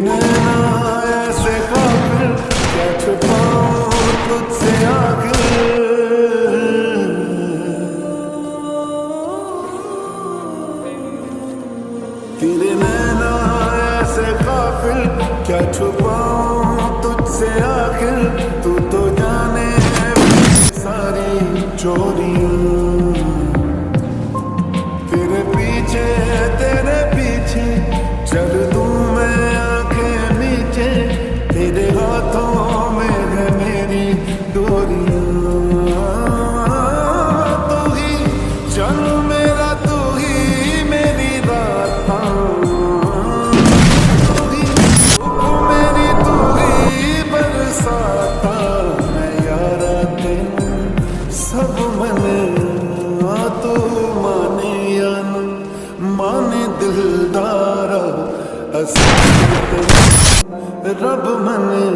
नैना ऐसे काफिर, क्या छुपाऊं तुझसे आखिर। तेरे नैना ऐसे काफिर, क्या छुपाऊं तुझसे आखिर। तू तो जाने सारी चोरियां, तेरे पीछे चल दूं मैं आंखें नीचे। तेरे हाथों में है मेरी डोरियां। तू ही चल मेरा, तू ही मेरी रात, तू ही मेरी, तू ही बरसाता। मैं यारा तेनू सब मने, तू माने या न माने दिलदारा। रब मने